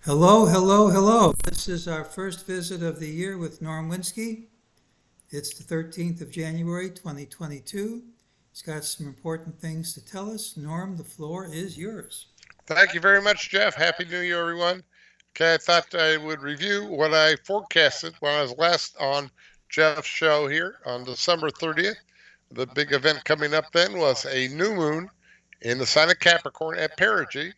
Hello, hello, hello. This is our first visit of the year with Norm Winsky. It's the 13th of January, 2022. He's got some important things to tell us. Norm, the floor is yours. Thank you very much, Jeff. Happy New Year, everyone. Okay, I thought I would review what I forecasted when I was last on Jeff's show here on December 30th. The big event coming up then was a new moon in the sign of Capricorn at perigee.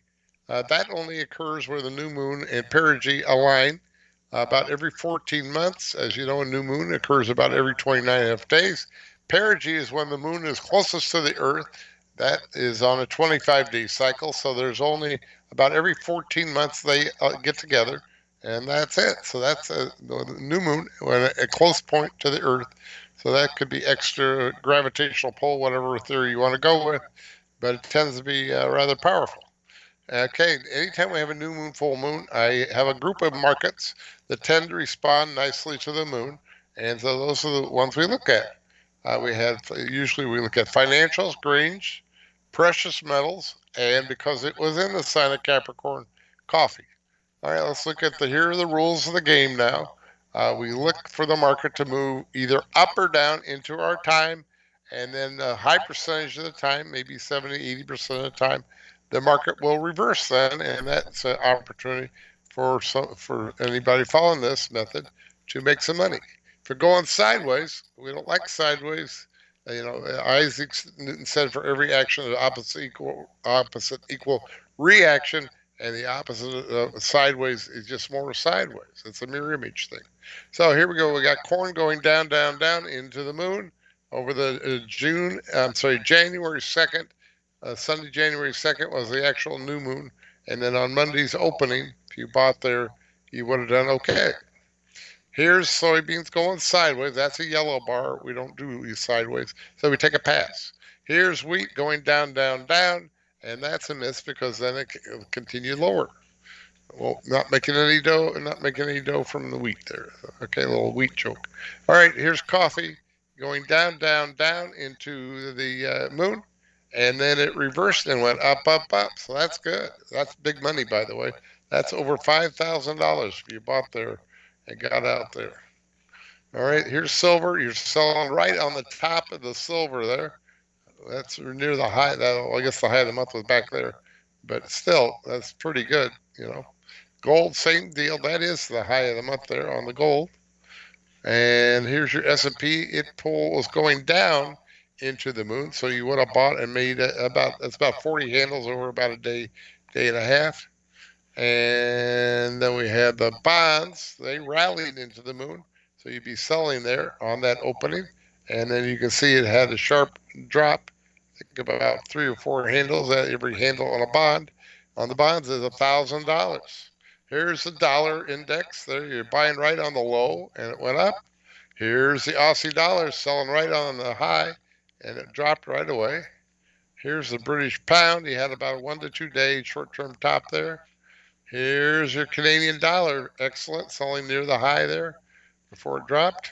That only occurs where the new moon and perigee align about every 14 months. As you know, a new moon occurs about every 29.5 days. Perigee is when the moon is closest to the Earth. That is on a 25-day cycle, so there's only about every 14 months they get together, and that's it. So that's the new moon when a close point to the Earth. So that could be extra gravitational pull, whatever theory you want to go with, but it tends to be rather powerful. Okay, anytime we have a new moon, full moon, I have a group of markets that tend to respond nicely to the moon, and so those are the ones we look at. We have usually we look at financials, grains, precious metals, and because it was in the sign of Capricorn, coffee. All right, let's look at the here are the rules of the game now. We look for the market to move either up or down into our time, and then a high percentage of the time, maybe 70, 80% of the time, the market will reverse then, and that's an opportunity for anybody following this method to make some money. If you're going sideways, we don't like sideways. Isaac Newton said for every action, the opposite equal reaction, and the opposite of sideways is just more sideways. It's a mirror image thing. So here we go. We got corn going down, down, down into the moon over the January 2nd. Sunday, January 2nd was the actual new moon. And then on Monday's opening, if you bought there, you would have done okay. Here's soybeans going sideways. That's a yellow bar. We don't do these sideways. So we take a pass. Here's wheat going down, down, down. And that's a miss because then it continued lower. Well, not making any dough, not making any dough from the wheat there. Okay, a little wheat joke. All right, here's coffee going down, down, down into the moon, and then it reversed and went up, up, up. So that's good. That's big money, by the way. That's over $5,000 if you bought there and got out there. All right, here's silver. You're selling right on the top of the silver there. That's near the high. That I guess the high of the month was back there, but still, that's pretty good. You know. Gold, same deal. That is the high of the month there on the gold. And here's your S&P. It pull was going down into the moon, so you would have bought and made about 40 handles over about a day, day and a half. And then we had the bonds. They rallied into the moon, so you'd be selling there on that opening. And then you can see it had a sharp drop. Think about 3 or 4 handles. Every handle on a bond. On the bonds is $1,000. Here's the dollar index. There, you're buying right on the low, and it went up. Here's the Aussie dollar selling right on the high, and it dropped right away. Here's the British pound. You had about a 1 to 2 day short-term top there. Here's your Canadian dollar. Excellent, selling near the high there before it dropped.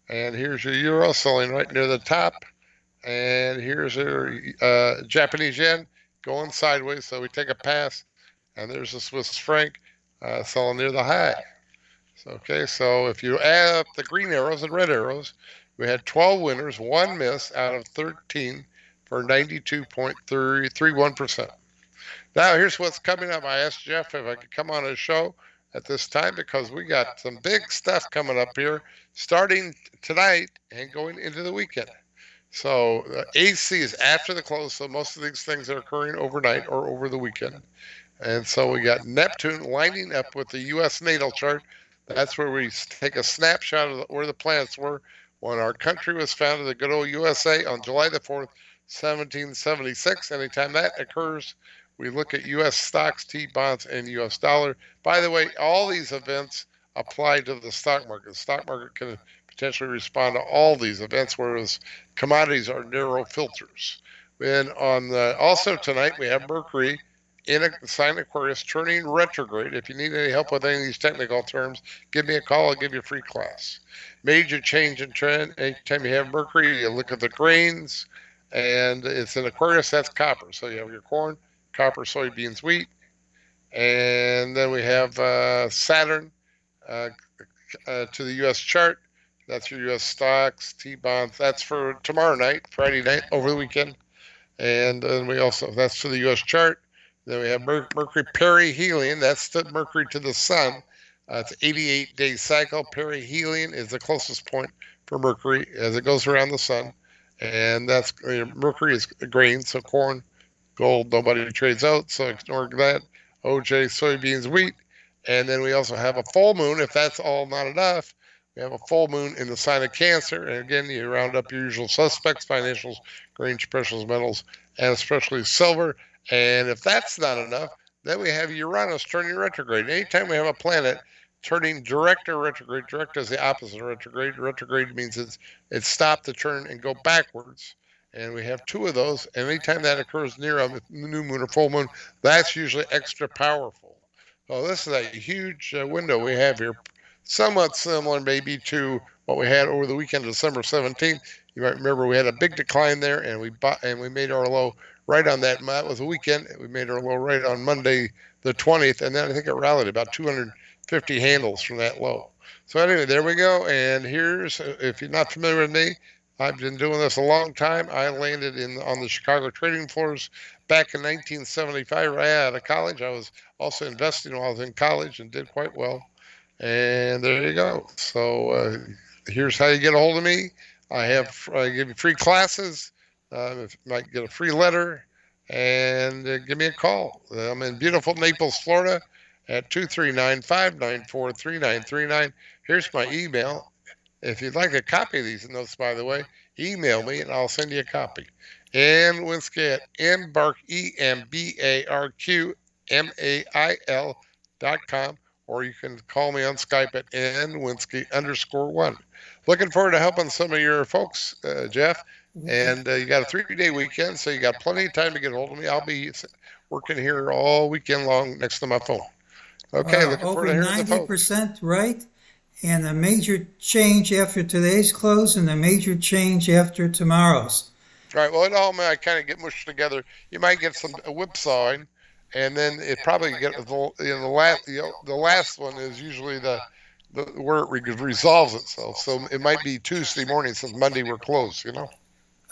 And here's your euro selling right near the top. And here's your Japanese yen going sideways. So we take a pass. And there's the Swiss franc selling near the high. Okay, so if you add up the green arrows and red arrows, we had 12 winners, one miss out of 13 for 92.31%. Now, here's what's coming up. I asked Jeff if I could come on his show at this time because we got some big stuff coming up here starting tonight and going into the weekend. So, AC is after the close, so most of these things are occurring overnight or over the weekend. And so we got Neptune lining up with the U.S. natal chart. That's where we take a snapshot of where the planets were when our country was founded, the good old USA, on July the 4th, 1776. Anytime that occurs, we look at U.S. stocks, T bonds, and U.S. dollar. By the way, all these events apply to the stock market. The stock market can potentially respond to all these events, whereas commodities are narrow filters. And also tonight, we have Mercury in a sign Aquarius turning retrograde. If you need any help with any of these technical terms, give me a call. I'll give you a free class. Major change in trend. Anytime you have Mercury, you look at the grains, and it's in Aquarius. That's copper. So you have your corn, copper, soybeans, wheat, and then we have have Saturn to the U.S. chart. That's your U.S. stocks, T-bonds. That's for tomorrow night, Friday night, over the weekend. And then we also, that's for the U.S. chart. Then we have Mercury perihelion. That's the Mercury to the sun. It's an 88-day cycle. Perihelion is the closest point for Mercury as it goes around the sun. And that's Mercury is grain, so corn, gold, nobody trades out, so ignore that. OJ, soybeans, wheat. And then we also have a full moon. If that's all not enough, we have a full moon in the sign of Cancer. And again, you round up your usual suspects, financials, grains, precious metals, and especially silver. And if that's not enough, then we have Uranus turning retrograde. Anytime we have a planet turning direct or retrograde, direct is the opposite of retrograde. Retrograde means it's stopped to turn and go backwards. And we have two of those. And anytime that occurs near a new moon or full moon, that's usually extra powerful. So this is a huge window we have here, somewhat similar maybe to what we had over the weekend, December 17th. You might remember we had a big decline there, and we made our low right on that. That was a weekend. We made our low right on Monday, the 20th, and then I think it rallied about 250 handles from that low. So anyway, there we go. And here's, if you're not familiar with me, I've been doing this a long time. I landed on the Chicago trading floors back in 1975 right out of college. I was also investing while I was in college and did quite well. And there you go. So here's how you get a hold of me. I give you free classes. You might get a free letter, and give me a call. I'm in beautiful Naples, Florida, at 239-594-3939. Here's my email. If you'd like a copy of these notes, by the way, email me and I'll send you a copy. Ann Winsky at embark, EMBARQMAIL.com, or you can call me on Skype at nwinsky_1. Looking forward to helping some of your folks, Jeff. And you got a 3-day weekend, so you got plenty of time to get a hold of me. I'll be working here all weekend long next to my phone. Okay, looking forward to hearing the folks. Over 90% right, and a major change after today's close, and a major change after tomorrow's. All right. Well, it all might kind of get mushed together. You might get some whipsawing, and then it probably get the last one is usually the where it resolves itself. So it might be Tuesday morning since Monday we're closed.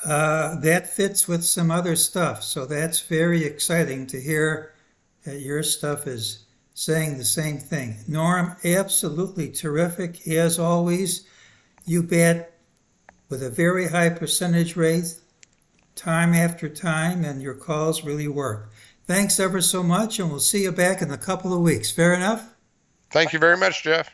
That fits with some other stuff, so that's very exciting to hear that your stuff is saying the same thing. Norm, absolutely terrific as always. You bet with a very high percentage rate, time after time, and your calls really work. Thanks ever so much, and we'll see you back in a couple of weeks. Fair enough? Thank you very much, Jeff.